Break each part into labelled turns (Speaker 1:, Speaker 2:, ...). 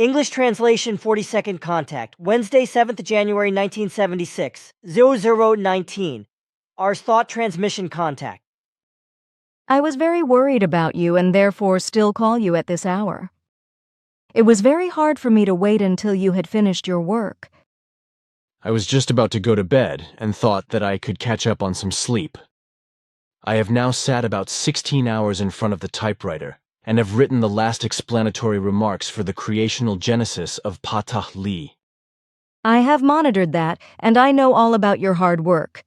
Speaker 1: English translation 42nd contact, Wednesday, 7th January 1976, 0019. Ars thought transmission contact.
Speaker 2: I was very worried about you and therefore still call you at this hour. It was very hard for me to wait until you had finished your work.
Speaker 3: I was just about to go to bed and thought that I could catch up on some sleep. I have now sat about 16 hours in front of the typewriter and have written the last explanatory remarks for the creational genesis of Pleiadian.
Speaker 2: I have monitored that, and I know all about your hard work.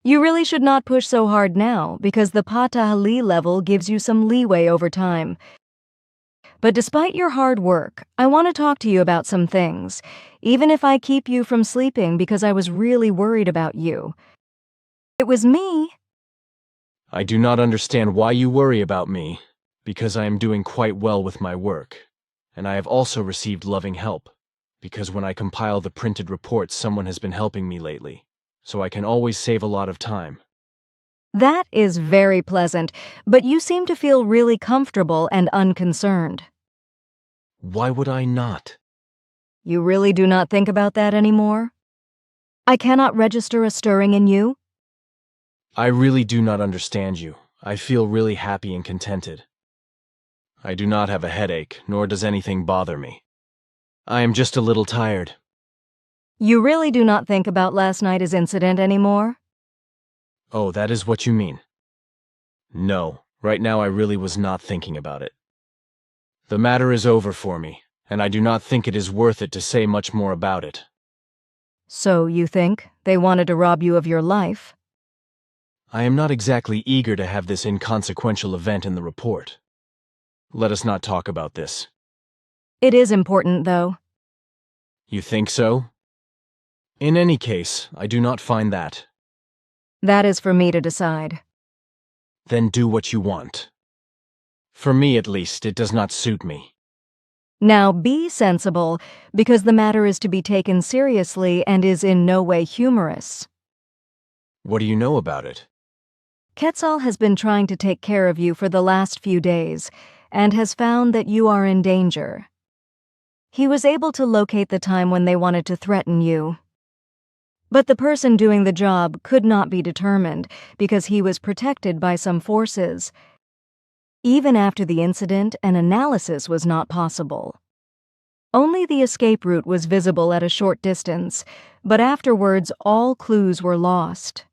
Speaker 2: You really should not push so hard now, because the Pleiadian level gives you some leeway over time. But despite your hard work, I want to talk to you about some things, even if I keep you from sleeping because I was really worried about you. It was me.
Speaker 3: I do not understand why you worry about me, because I am doing quite well with my work, and I have also received loving help, because when I compile the printed reports, someone has been helping me lately, so I can always save a lot of time.
Speaker 2: That is very pleasant, but you seem to feel really comfortable and unconcerned.
Speaker 3: Why would I not?
Speaker 2: You really do not think about that anymore? I cannot register a stirring in you?
Speaker 3: I really do not understand you. I feel really happy and contented. I do not have a headache, nor does anything bother me. I am just a little tired.
Speaker 2: You really do not think about last night's incident anymore?
Speaker 3: Oh, that is what you mean. No, right now I really was not thinking about it. The matter is over for me, and I do not think it is worth it to say much more about it.
Speaker 2: So you think they wanted to rob you of your life?
Speaker 3: I am not exactly eager to have this inconsequential event in the report. Let us not talk about this.
Speaker 2: It is important, though.
Speaker 3: You think so? In any case, I do not find that.
Speaker 2: That is for me to decide.
Speaker 3: Then do what you want. For me, at least, it does not suit me.
Speaker 2: Now be sensible, because the matter is to be taken seriously and is in no way humorous.
Speaker 3: What do you know about it?
Speaker 2: Quetzal has been trying to take care of you for the last few days, and has found that you are in danger. He was able to locate the time when they wanted to threaten you. But the person doing the job could not be determined because he was protected by some forces. Even after the incident, an analysis was not possible. Only the escape route was visible at a short distance, but afterwards all clues were lost.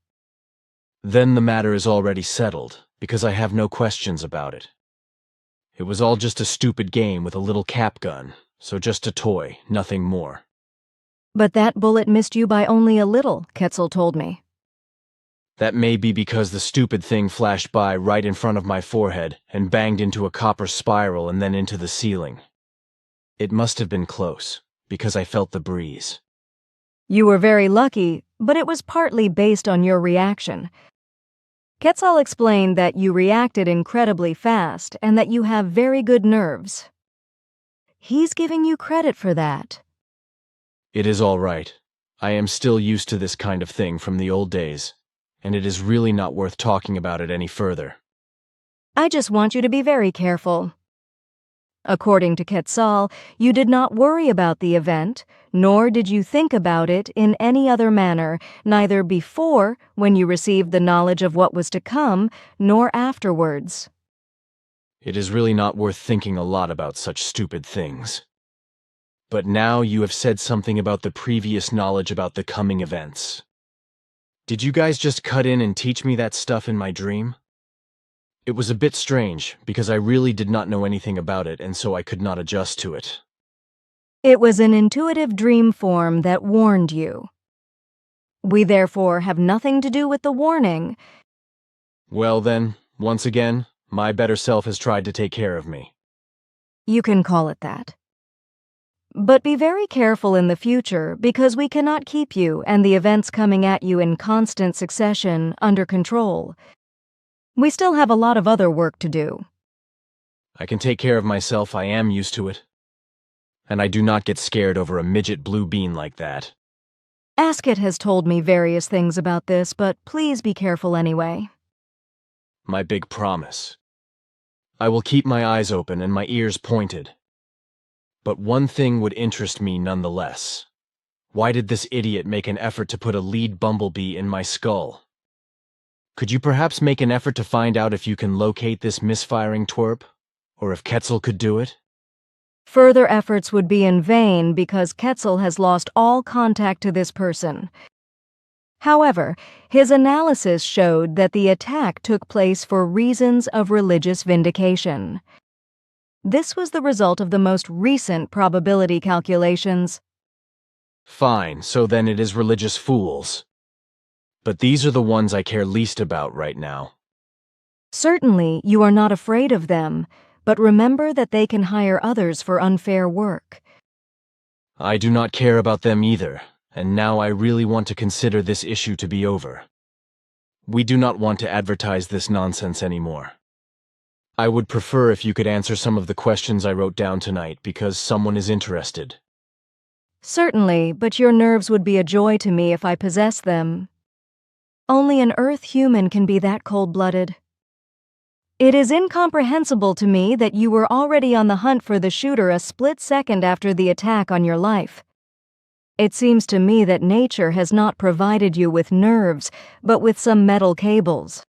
Speaker 3: Then the matter is already settled, because I have no questions about it. It was all just a stupid game with a little cap gun, so just a toy, nothing more.
Speaker 2: But that bullet missed you by only a little, Quetzal told me.
Speaker 3: That may be because the stupid thing flashed by right in front of my forehead and banged into a copper spiral and then into the ceiling. It must have been close, because I felt the breeze.
Speaker 2: You were very lucky, but it was partly based on your reaction. Quetzal explained that you reacted incredibly fast and that you have very good nerves. He's giving you credit for that.
Speaker 3: It is all right. I am still used to this kind of thing from the old days, and it is really not worth talking about it any further.
Speaker 2: I just want you to be very careful. According to Quetzal, you did not worry about the event, nor did you think about it in any other manner, neither before, when you received the knowledge of what was to come, nor afterwards.
Speaker 3: It is really not worth thinking a lot about such stupid things. But now you have said something about the previous knowledge about the coming events. Did you guys just cut in and teach me that stuff in my dream? It was a bit strange, because I really did not know anything about it, and so I could not adjust to it.
Speaker 2: It was an intuitive dream form that warned you. We therefore have nothing to do with the warning.
Speaker 3: Well then, once again, my better self has tried to take care of me.
Speaker 2: You can call it that. But be very careful in the future, because we cannot keep you and the events coming at you in constant succession under control. We still have a lot of other work to do.
Speaker 3: I can take care of myself, I am used to it. And I do not get scared over a midget blue bean like that.
Speaker 2: Ascot has told me various things about this, but please be careful anyway.
Speaker 3: My big promise. I will keep my eyes open and my ears pointed. But one thing would interest me nonetheless. Why did this idiot make an effort to put a lead bumblebee in my skull? Could you perhaps make an effort to find out if you can locate this misfiring twerp? Or if Ketzel could do it?
Speaker 2: Further efforts would be in vain because Ketzel has lost all contact to this person. However, his analysis showed that the attack took place for reasons of religious vindication. This was the result of the most recent probability calculations.
Speaker 3: Fine, so then it is religious fools. But these are the ones I care least about right now.
Speaker 2: Certainly, you are not afraid of them, but remember that they can hire others for unfair work.
Speaker 3: I do not care about them either, and now I really want to consider this issue to be over. We do not want to advertise this nonsense anymore. I would prefer if you could answer some of the questions I wrote down tonight because someone is interested.
Speaker 2: Certainly, but your nerves would be a joy to me if I possessed them. Only an Earth human can be that cold-blooded. It is incomprehensible to me that you were already on the hunt for the shooter a split second after the attack on your life. It seems to me that nature has not provided you with nerves, but with some metal cables.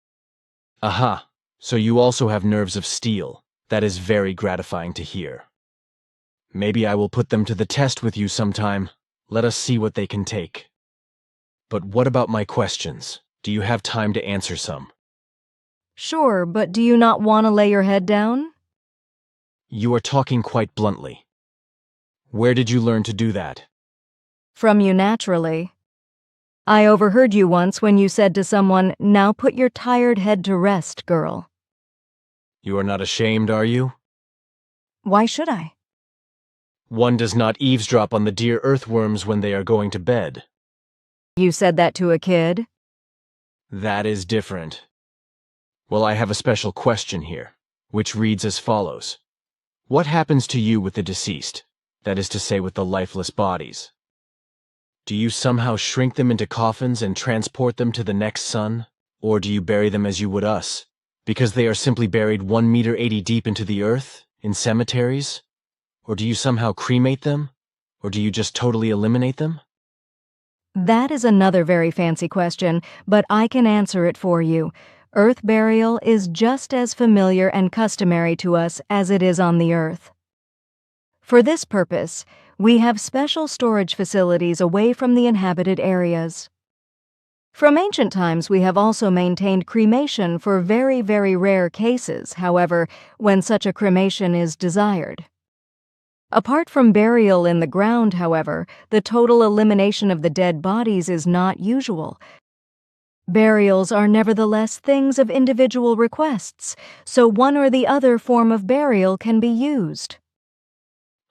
Speaker 3: Aha, so you also have nerves of steel. That is very gratifying to hear. Maybe I will put them to the test with you sometime. Let us see what they can take. But what about my questions? Do you have time to answer some?
Speaker 2: Sure, but do you not want to lay your head down?
Speaker 3: You are talking quite bluntly. Where did you learn to do that?
Speaker 2: From you naturally. I overheard you once when you said to someone, "Now put your tired head to rest, girl."
Speaker 3: You are not ashamed, are you?
Speaker 2: Why should I?
Speaker 3: One does not eavesdrop on the dear earthworms when they are going to bed.
Speaker 2: You said that to a kid?
Speaker 3: That is different. Well, I have a special question here, which reads as follows. What happens to you with the deceased? That is to say, with the lifeless bodies? Do you somehow shrink them into coffins and transport them to the next sun? Or do you bury them as you would us, because they are simply buried 1 meter 80 deep into the earth, in cemeteries? Or do you somehow cremate them? Or do you just totally eliminate them?
Speaker 2: That is another very fancy question, but I can answer it for you. Earth burial is just as familiar and customary to us as it is on the Earth. For this purpose, we have special storage facilities away from the inhabited areas. From ancient times, we have also maintained cremation for very, very rare cases, however, when such a cremation is desired. Apart from burial in the ground, however, the total elimination of the dead bodies is not usual. Burials are nevertheless things of individual requests, so one or the other form of burial can be used.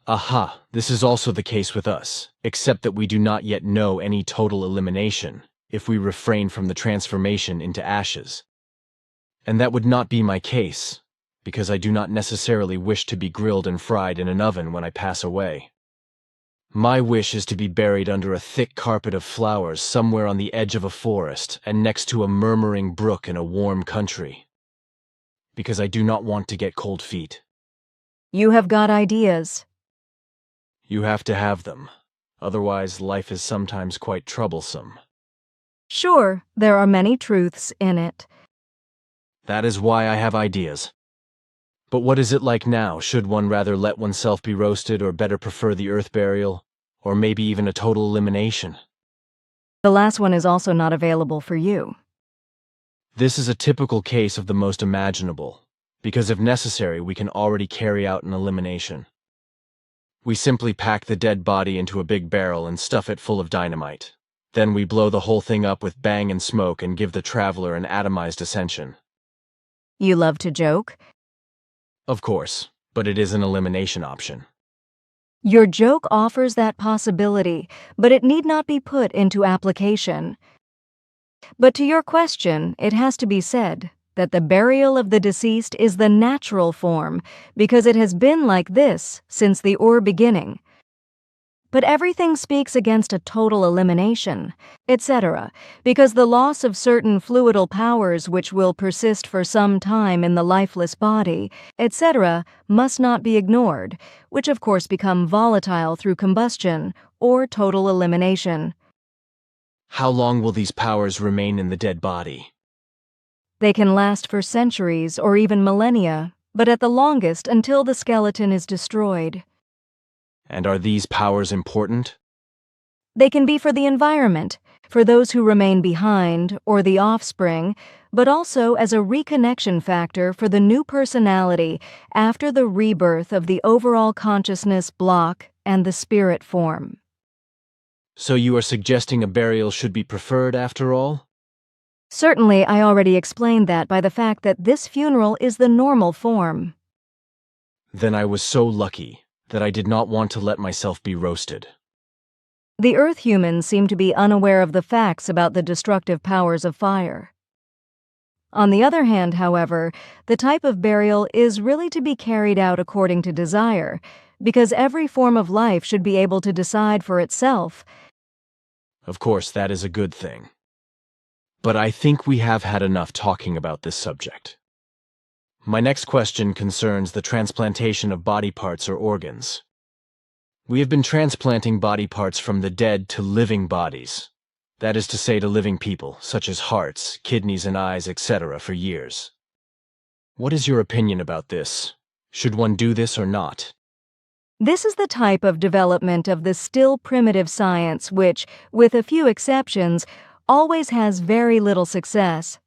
Speaker 3: Aha, this is also the case with us, except that we do not yet know any total elimination, if we refrain from the transformation into ashes. And that would not be my case, because I do not necessarily wish to be grilled and fried in an oven when I pass away. My wish is to be buried under a thick carpet of flowers somewhere on the edge of a forest and next to a murmuring brook in a warm country. Because I do not want to get cold feet.
Speaker 2: You have got ideas.
Speaker 3: You have to have them. Otherwise, life is sometimes quite troublesome.
Speaker 2: Sure, there are many truths in it.
Speaker 3: That is why I have ideas. But what is it like now? Should one rather let oneself be roasted or better prefer the earth burial? Or maybe even a total elimination?
Speaker 2: The last one is also not available for you.
Speaker 3: This is a typical case of the most imaginable, because if necessary, we can already carry out an elimination. We simply pack the dead body into a big barrel and stuff it full of dynamite. Then we blow the whole thing up with bang and smoke and give the traveler an atomized ascension.
Speaker 2: You love to joke?
Speaker 3: Of course, but it is an elimination option.
Speaker 2: Your joke offers that possibility, but it need not be put into application. But to your question, it has to be said that the burial of the deceased is the natural form because it has been like this since the beginning. But everything speaks against a total elimination, etc., because the loss of certain fluidal powers which will persist for some time in the lifeless body, etc., must not be ignored, which of course become volatile through combustion or total elimination.
Speaker 3: How long will these powers remain in the dead body?
Speaker 2: They can last for centuries or even millennia, but at the longest until the skeleton is destroyed.
Speaker 3: And are these powers important?
Speaker 2: They can be for the environment, for those who remain behind, or the offspring, but also as a reconnection factor for the new personality after the rebirth of the overall consciousness block and the spirit form.
Speaker 3: So you are suggesting a burial should be preferred after all?
Speaker 2: Certainly, I already explained that by the fact that this funeral is the normal form.
Speaker 3: Then I was so lucky that I did not want to let myself be roasted.
Speaker 2: The Earth humans seem to be unaware of the facts about the destructive powers of fire. On the other hand, however, the type of burial is really to be carried out according to desire, because every form of life should be able to decide for itself.
Speaker 3: Of course, that is a good thing. But I think we have had enough talking about this subject. My next question concerns the transplantation of body parts or organs. We have been transplanting body parts from the dead to living bodies. That is to say, to living people, such as hearts, kidneys and eyes, etc., for years. What is your opinion about this? Should one do this or not?
Speaker 2: This is the type of development of the still primitive science which, with a few exceptions, always has very little success.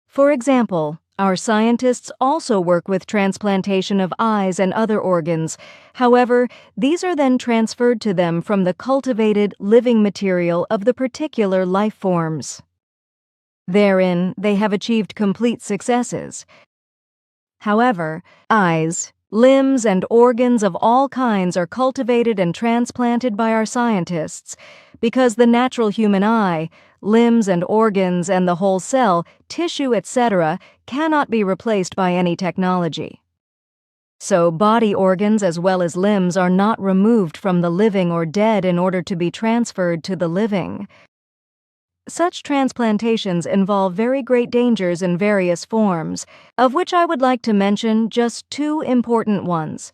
Speaker 2: For example, our scientists also work with transplantation of eyes and other organs. However, these are then transferred to them from the cultivated living material of the particular life forms. Therein, they have achieved complete successes. However, eyes, limbs, and organs of all kinds are cultivated and transplanted by our scientists because the natural human eye, limbs and organs and the whole cell, tissue, etc., cannot be replaced by any technology. So body organs as well as limbs are not removed from the living or dead in order to be transferred to the living. Such transplantations involve very great dangers in various forms, of which I would like to mention just two important ones.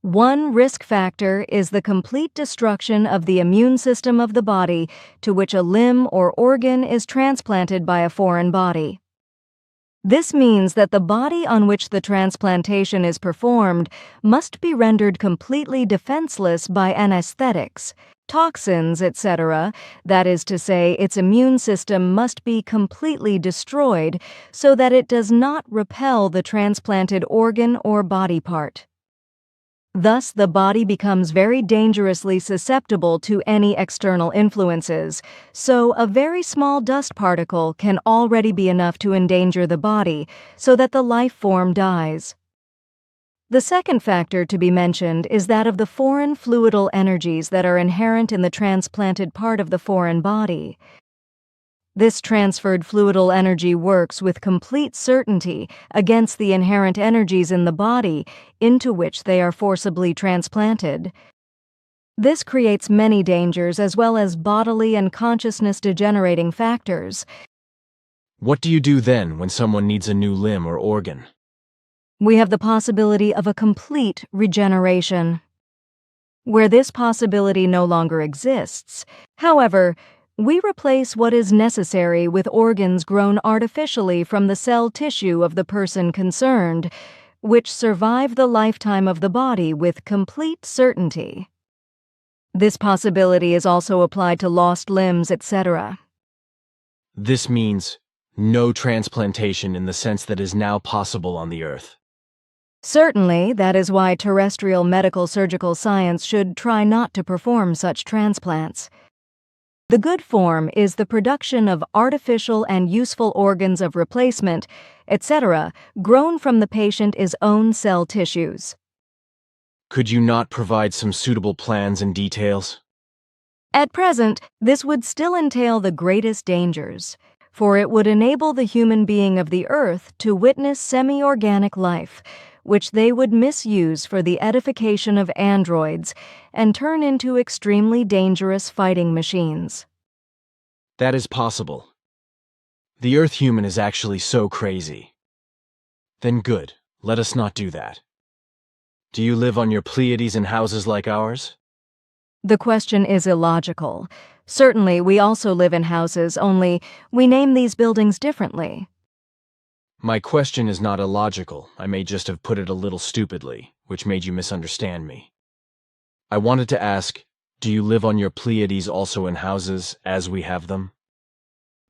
Speaker 2: One risk factor is the complete destruction of the immune system of the body to which a limb or organ is transplanted by a foreign body. This means that the body on which the transplantation is performed must be rendered completely defenseless by anesthetics, toxins, etc., that is to say, its immune system must be completely destroyed so that it does not repel the transplanted organ or body part. Thus, the body becomes very dangerously susceptible to any external influences, so a very small dust particle can already be enough to endanger the body so that the life form dies. The second factor to be mentioned is that of the foreign fluidal energies that are inherent in the transplanted part of the foreign body. This transferred fluidal energy works with complete certainty against the inherent energies in the body into which they are forcibly transplanted. This creates many dangers as well as bodily and consciousness-degenerating factors.
Speaker 3: What do you do then when someone needs a new limb or organ?
Speaker 2: We have the possibility of a complete regeneration. Where this possibility no longer exists, however, we replace what is necessary with organs grown artificially from the cell tissue of the person concerned, which survive the lifetime of the body with complete certainty. This possibility is also applied to lost limbs, etc.
Speaker 3: This means no transplantation in the sense that is now possible on the Earth.
Speaker 2: Certainly, that is why terrestrial medical surgical science should try not to perform such transplants. The good form is the production of artificial and useful organs of replacement, etc., grown from the patient's own cell tissues.
Speaker 3: Could you not provide some suitable plans and details?
Speaker 2: At present, this would still entail the greatest dangers, for it would enable the human being of the Earth to witness semi-organic life, which they would misuse for the edification of androids and turn into extremely dangerous fighting machines.
Speaker 3: That is possible. The Earth human is actually so crazy. Then good, let us not do that. Do you live on your Pleiades in houses like ours?
Speaker 2: The question is illogical. Certainly, we also live in houses, only we name these buildings differently.
Speaker 3: My question is not illogical. I may just have put it a little stupidly, which made you misunderstand me. I wanted to ask, do you live on your Pleiades also in houses as we have them?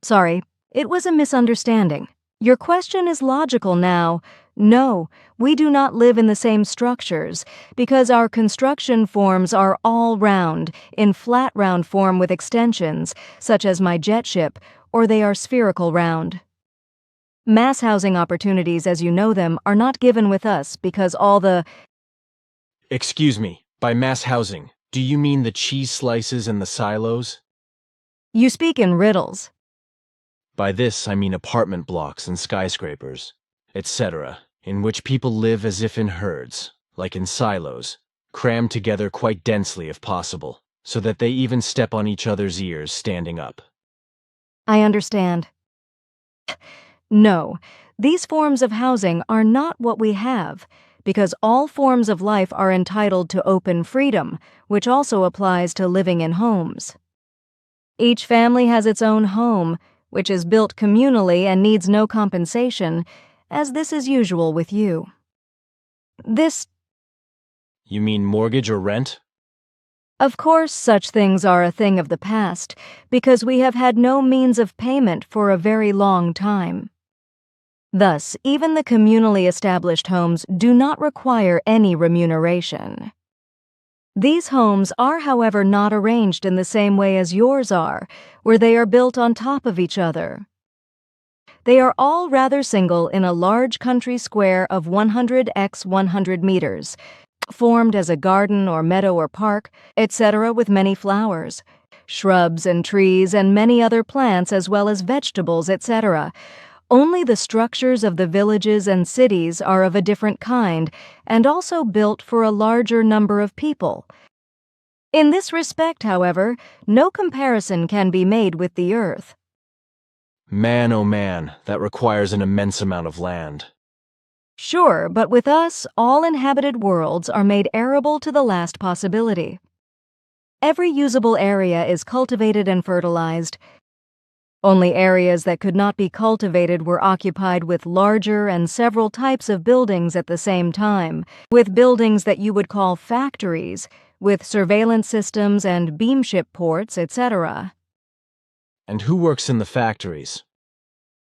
Speaker 2: Sorry, it was a misunderstanding. Your question is logical now. No, we do not live in the same structures, because our construction forms are all round, in flat round form with extensions, such as my jet ship, or they are spherical round. Mass housing opportunities as you know them are not given with us because all the—
Speaker 3: Excuse me, by mass housing, do you mean the cheese slices and the silos?
Speaker 2: You speak in riddles.
Speaker 3: By this I mean apartment blocks and skyscrapers, etc., in which people live as if in herds, like in silos, crammed together quite densely if possible, so that they even step on each other's ears standing up.
Speaker 2: I understand. No, these forms of housing are not what we have, because all forms of life are entitled to open freedom, which also applies to living in homes. Each family has its own home, which is built communally and needs no compensation, as this is usual with you.
Speaker 3: You mean mortgage or rent?
Speaker 2: Of course, such things are a thing of the past, because we have had no means of payment for a very long time. Thus, even the communally established homes do not require any remuneration. These homes are, however, not arranged in the same way as yours are, where they are built on top of each other. They are all rather single in a large country square of 100 x 100 meters, formed as a garden or meadow or park, etc., with many flowers, shrubs and trees and many other plants as well as vegetables, etc. Only the structures of the villages and cities are of a different kind and also built for a larger number of people. In this respect, however, no comparison can be made with the Earth.
Speaker 3: Man, oh man, that requires an immense amount of land.
Speaker 2: Sure, but with us, all inhabited worlds are made arable to the last possibility. Every usable area is cultivated and fertilized. Only areas that could not be cultivated were occupied with larger and several types of buildings at the same time, with buildings that you would call factories, with surveillance systems and beamship ports, etc.
Speaker 3: And who works in the factories?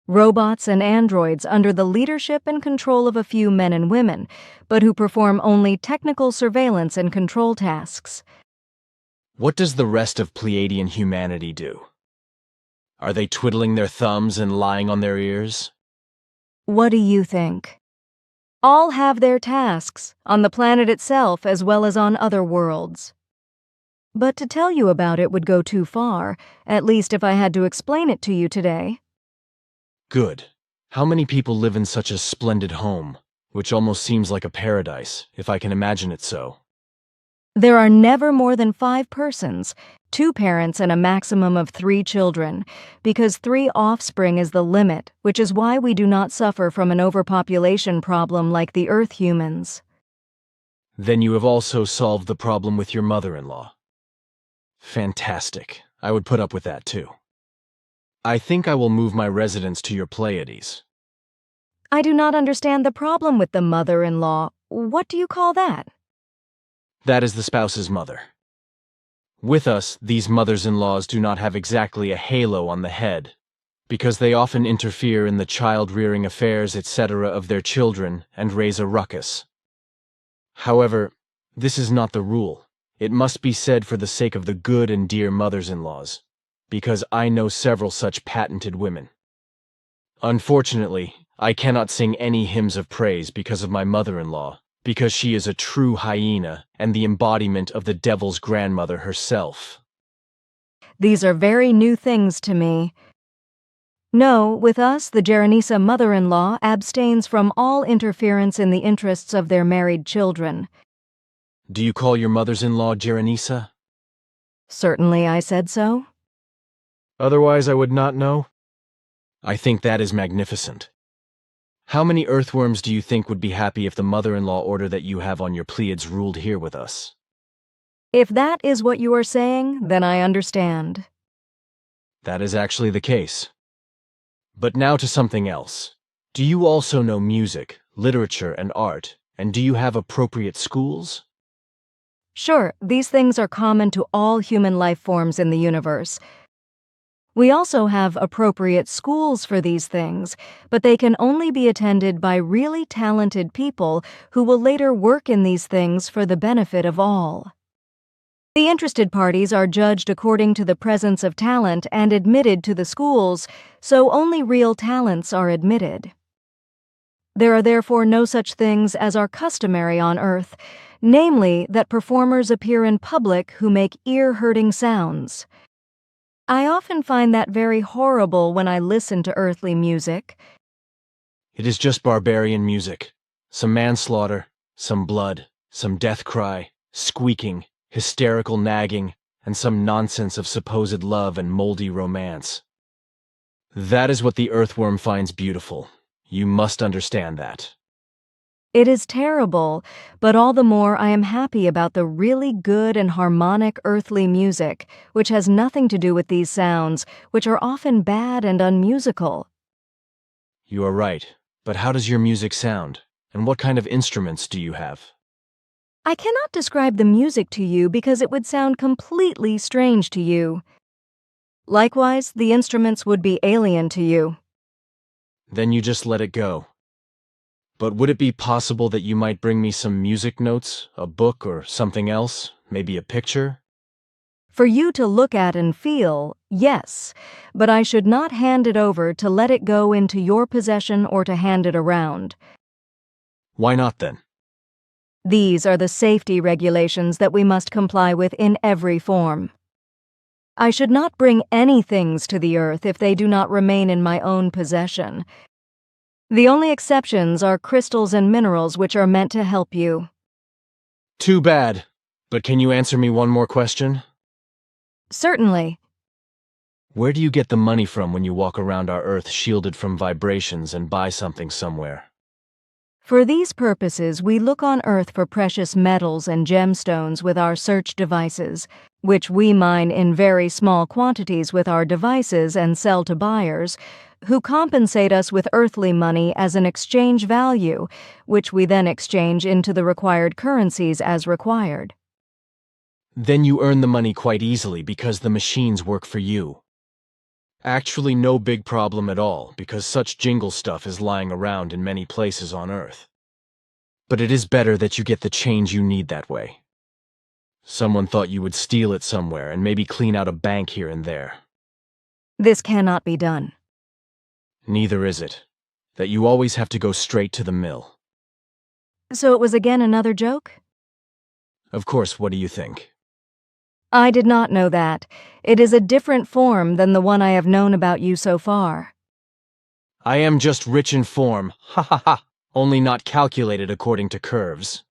Speaker 2: Robots and androids under the leadership and control of a few men and women, but who perform only technical surveillance and control tasks.
Speaker 3: What does the rest of Pleiadian humanity do? Are they twiddling their thumbs and lying on their ears?
Speaker 2: What do you think? All have their tasks, on the planet itself as well as on other worlds. But to tell you about it would go too far, at least if I had to explain it to you today.
Speaker 3: Good. How many people live in such a splendid home, which almost seems like a paradise, if I can imagine it so?
Speaker 2: There are never more than 5 persons, 2 parents and a maximum of 3 children, because 3 offspring is the limit, which is why we do not suffer from an overpopulation problem like the Earth humans.
Speaker 3: Then you have also solved the problem with your mother-in-law. Fantastic. I would put up with that too. I think I will move my residence to your Pleiades.
Speaker 2: I do not understand the problem with the mother-in-law. What do you call that?
Speaker 3: That is the spouse's mother. With us, these mothers-in-laws do not have exactly a halo on the head, because they often interfere in the child-rearing affairs, etc. of their children and raise a ruckus. However, this is not the rule. It must be said for the sake of the good and dear mothers-in-laws, because I know several such patented women. Unfortunately, I cannot sing any hymns of praise because of my mother-in-law, because she is a true hyena and the embodiment of the devil's grandmother herself.
Speaker 2: These are very new things to me. No, with us, the Geronisa mother-in-law abstains from all interference in the interests of their married children.
Speaker 3: Do you call your mothers-in-law Geronisa?
Speaker 2: Certainly I said so.
Speaker 3: Otherwise I would not know. I think that is magnificent. How many earthworms do you think would be happy if the mother-in-law order that you have on your Pleiads ruled here with us?
Speaker 2: If that is what you are saying, then I understand.
Speaker 3: That is actually the case. But now to something else. Do you also know music, literature, and art, and do you have appropriate schools?
Speaker 2: Sure, these things are common to all human life forms in the universe. We also have appropriate schools for these things, but they can only be attended by really talented people who will later work in these things for the benefit of all. The interested parties are judged according to the presence of talent and admitted to the schools, so only real talents are admitted. There are therefore no such things as are customary on Earth, namely that performers appear in public who make ear-hurting sounds. I often find that very horrible when I listen to earthly music.
Speaker 3: It is just barbarian music. Some manslaughter, some blood, some death cry, squeaking, hysterical nagging, and some nonsense of supposed love and moldy romance. That is what the earthworm finds beautiful. You must understand that.
Speaker 2: It is terrible, but all the more I am happy about the really good and harmonic earthly music, which has nothing to do with these sounds, which are often bad and unmusical.
Speaker 3: You are right, but how does your music sound? And what kind of instruments do you have?
Speaker 2: I cannot describe the music to you because it would sound completely strange to you. Likewise, the instruments would be alien to you.
Speaker 3: Then you just let it go. But would it be possible that you might bring me some music notes, a book or something else, maybe a picture?
Speaker 2: For you to look at and feel, yes, but I should not hand it over to let it go into your possession or to hand it around.
Speaker 3: Why not then?
Speaker 2: These are the safety regulations that we must comply with in every form. I should not bring any things to the earth if they do not remain in my own possession. The only exceptions are crystals and minerals which are meant to help you.
Speaker 3: Too bad. But can you answer me one more question?
Speaker 2: Certainly.
Speaker 3: Where do you get the money from when you walk around our Earth shielded from vibrations and buy something somewhere?
Speaker 2: For these purposes, we look on Earth for precious metals and gemstones with our search devices, which we mine in very small quantities with our devices and sell to buyers, who compensate us with earthly money as an exchange value, which we then exchange into the required currencies as required.
Speaker 3: Then you earn the money quite easily because the machines work for you. Actually, no big problem at all, because such jingle stuff is lying around in many places on Earth. But it is better that you get the change you need that way. Someone thought you would steal it somewhere and maybe clean out a bank here and there.
Speaker 2: This cannot be done.
Speaker 3: Neither is it. That you always have to go straight to the mill.
Speaker 2: So it was again another joke?
Speaker 3: Of course, what do you think?
Speaker 2: I did not know that. It is a different form than the one I have known about you so far.
Speaker 3: I am just rich in form, ha ha ha, only not calculated according to curves.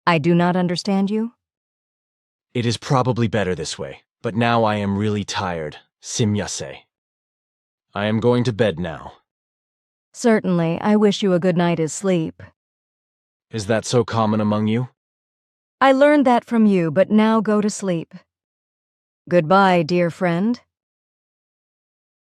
Speaker 2: I do not understand you.
Speaker 3: It is probably better this way, but now I am really tired, simyase. I am going to bed now.
Speaker 2: Certainly, I wish you a good night's sleep.
Speaker 3: Is that so common among you?
Speaker 2: I learned that from you, but now go to sleep. Goodbye, dear friend.